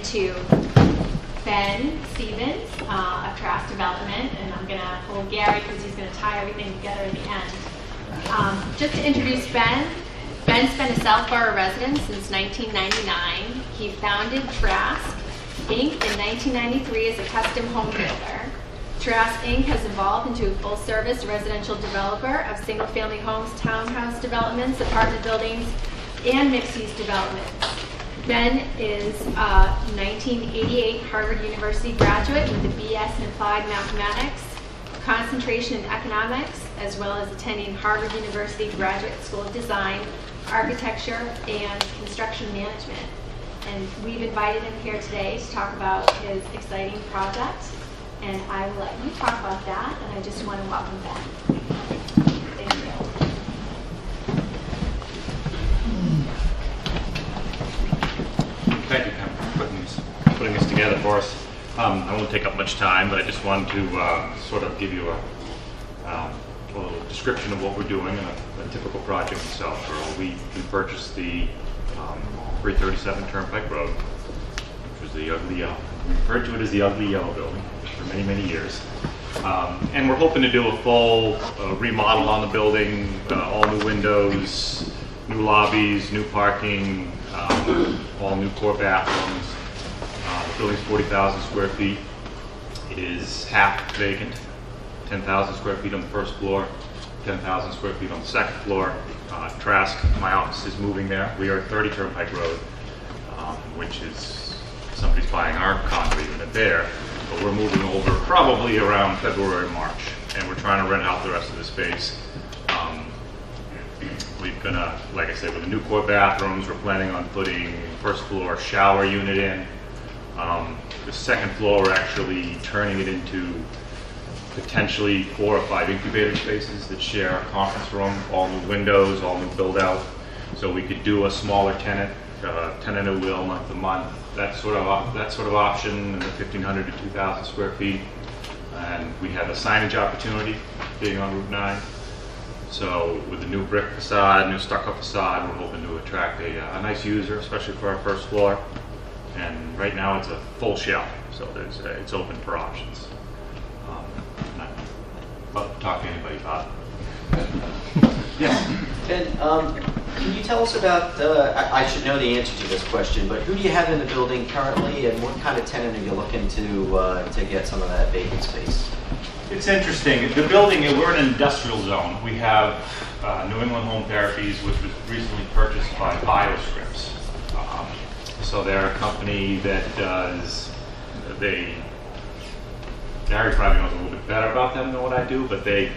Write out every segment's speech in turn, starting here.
To Ben Stevens of Trask Development, and I'm going to hold Gary because he's going to tie everything together at the end. Just to introduce Ben, Ben's been a Southborough resident since 1999. He founded Trask Inc. in 1993 as a custom home builder. Trask Inc. has evolved into a full-service residential developer of single-family homes, townhouse developments, apartment buildings, and mixed-use developments. Ben is a 1988 Harvard University graduate with a BS in Applied Mathematics, concentration in economics, as well as attending Harvard University Graduate School of Design, Architecture, and Construction Management. And we've invited him here today to talk about his exciting project, and I will let you talk about that, and I just want to welcome Ben. Thank you. Thank you, Pam, for putting this together for us. I won't take up much time, but I just wanted to sort of give you a little description of what we're doing in a typical project in Southborough. We purchased the 337 Turnpike Road, which was the ugly yellow. We referred to it as the ugly yellow building for many, many years. And we're hoping to do a full remodel on the building, all new windows, new lobbies, new parking, all new core bathrooms. The building's 40,000 square feet. It is half vacant, 10,000 square feet on the first floor, 10,000 square feet on the second floor. Trask, my office, is moving there. We are at 30 Turnpike Road, which is, somebody's buying our condo unit there, but we're moving over probably around February, March, and we're trying to rent out the rest of the space. We're gonna, like I said, with the new core bathrooms, we're planning on putting first floor shower unit in. The second floor, we're actually turning it into potentially 4 or 5 incubator spaces that share a conference room, all new windows, all new build out. So we could do a smaller tenant at will, month to month, that sort of option in the 1,500 to 2,000 square feet. And we have a signage opportunity being on Route 9. So with the new brick facade, new stucco facade, we're hoping to attract a nice user, especially for our first floor. And right now it's a full shell, so it's open for options. I'd love to talk to anybody about it. Yes? Ben, can you tell us about, I should know the answer to this question, but who do you have in the building currently, and what kind of tenant are you looking to get some of that vacant space? It's interesting. The building, we're in an industrial zone. We have New England Home Therapies, which was recently purchased by BioScripts. So they're a company that does, Gary probably knows a little bit better about them than what I do, but they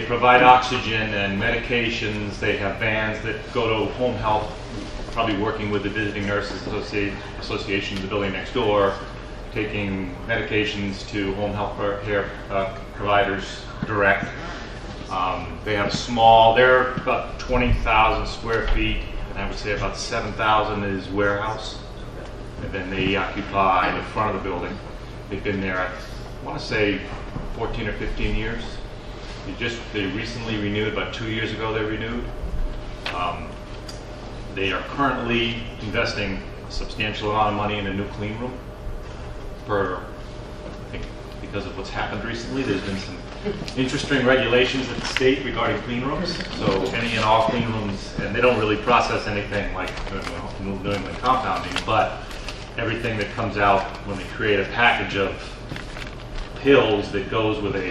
provide oxygen and medications. They have vans that go to home health, probably working with the Visiting Nurses Association in the building next door, taking medications to home health care providers direct. They have they're about 20,000 square feet, and I would say about 7,000 is warehouse. And then they occupy the front of the building. They've been there, I want to say 14 or 15 years. They recently renewed, about 2 years ago they renewed. They are currently investing a substantial amount of money in a new clean room. I think because of what's happened recently, there's been some interesting regulations at the state regarding clean rooms. So any and all clean rooms, and they don't really process anything like New England compounding, but everything that comes out when they create a package of pills that goes with a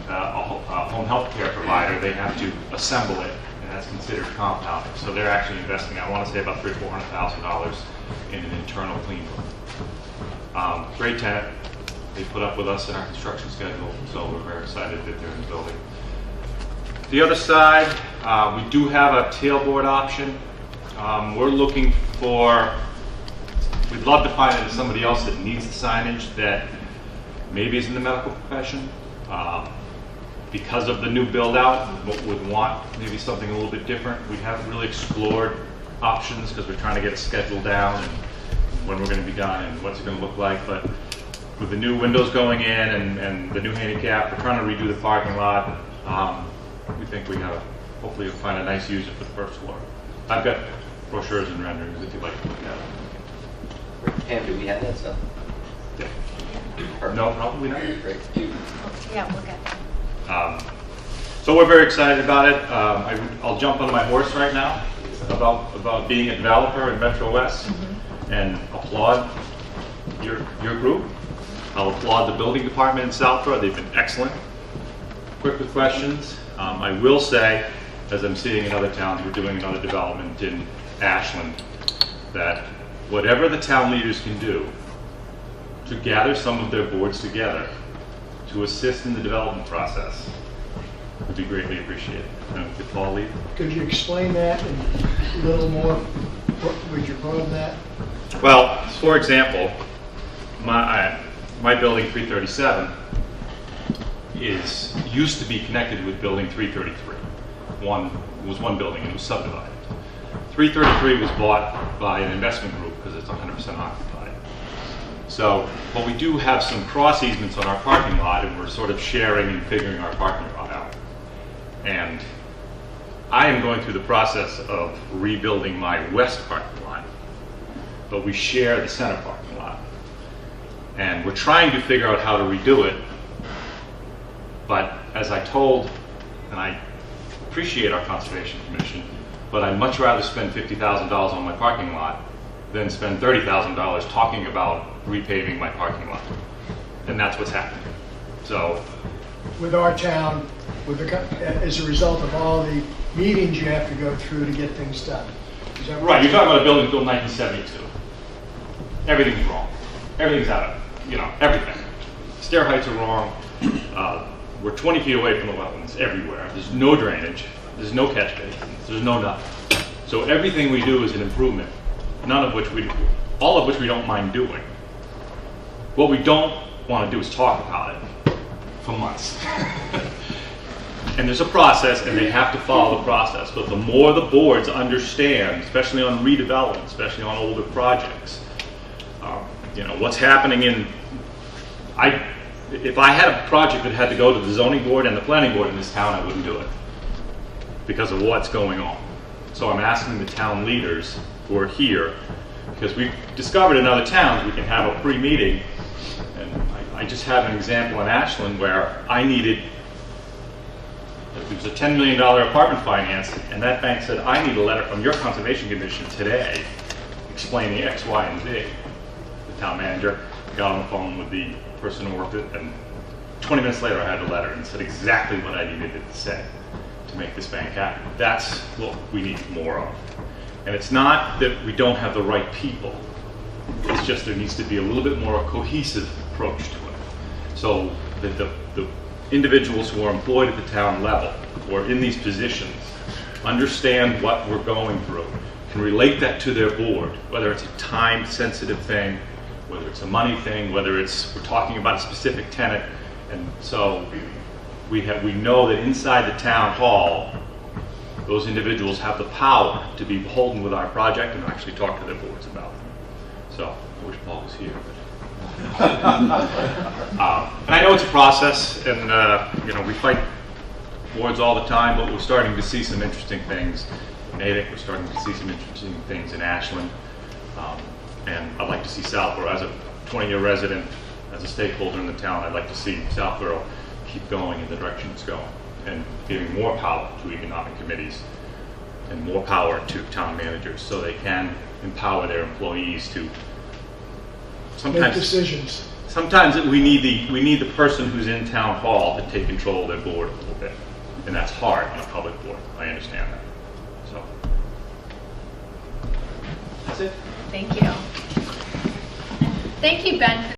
home health care provider, they have to assemble it, and that's considered compounding. So they're actually investing, I want to say, about $300,000 or $400,000 in an internal clean room. Great tenant. They put up with us in our construction schedule, so we're very excited that they're in the building. The other side, we do have a tailboard option. We're looking for, we'd love to find it as somebody else that needs the signage that maybe is in the medical profession. Because of the new build out, would want maybe something a little bit different. We haven't really explored options because we're trying to get a schedule down and when we're going to be done and what's it going to look like. But with the new windows going in and the new handicap, we're trying to redo the parking lot. We think we have, hopefully we'll find a nice user for the first floor. I've got brochures and renderings if you'd like to look at them. Pam, do we have that stuff? No, probably not. Great. Yeah, we'll get that. So we're very excited about it. I'll jump on my horse right now about being a developer in Metro West and applaud your group. I'll applaud the building department in Southborough. They've been excellent. Quick with questions. I will say, as I'm seeing in other towns, we're doing another development in Ashland, that whatever the town leaders can do to gather some of their boards together to assist in the development process would be greatly appreciated. Could Paul lead? Could you explain that a little more? Would you broaden that? Well, for example, my building 337 used to be connected with building 333. It was one building and it was subdivided. 333 was bought by an investment group because it's 100% occupied. So, but we do have some cross easements on our parking lot, and we're sort of sharing and figuring our parking lot out. And I am going through the process of rebuilding my west parking lot, but we share the center parking lot. And we're trying to figure out how to redo it. But as I told, and I appreciate our Conservation Commission, but I'd much rather spend $50,000 on my parking lot than spend $30,000 talking about repaving my parking lot. And that's what's happening. So, With our town, as a result of all the meetings you have to go through to get things done. Is that right, you're talking about a building built in 1972. Everything's wrong. Everything's out of, everything. Stair heights are wrong. We're 20 feet away from the wetlands everywhere. There's no drainage. There's no catch basins. There's no nothing. So everything we do is an improvement, all of which we don't mind doing. What we don't want to do is talk about it for months. And there's a process, and they have to follow the process. But the more the boards understand, especially on redevelopment, especially on older projects, what's happening if I had a project that had to go to the zoning board and the planning board in this town, I wouldn't do it because of what's going on. So I'm asking the town leaders who are here, because we've discovered in other towns we can have a pre-meeting, and I just have an example in Ashland where there was a $10 million apartment finance, and that bank said, I need a letter from your Conservation Commission today explaining X, Y, and Z. The town manager got on the phone with the person who worked it, and 20 minutes later I had a letter and said exactly what I needed it to say to make this bank happen. That's what we need more of. And it's not that we don't have the right people. It's just there needs to be a little bit more cohesive approach to it. So that the individuals who are employed at the town level or in these positions understand what we're going through, can relate that to their board, whether it's a time-sensitive thing, whether it's a money thing, whether we're talking about a specific tenant. And so we know that inside the town hall, those individuals have the power to be beholden with our project and actually talk to their boards about it. So I wish Paul was here. And I know it's a process, and we fight boards all the time, but we're starting to see some interesting things in Natick. We're starting to see some interesting things in Ashland. And I'd like to see Southborough, as a 20-year resident, as a stakeholder in the town, I'd like to see Southborough keep going in the direction it's going and giving more power to economic committees and more power to town managers so they can empower their employees to Make decisions. Sometimes we need the person who's in town hall to take control of their board a little bit, and that's hard on a public board. I understand that. So that's it. Thank you. Thank you, Ben,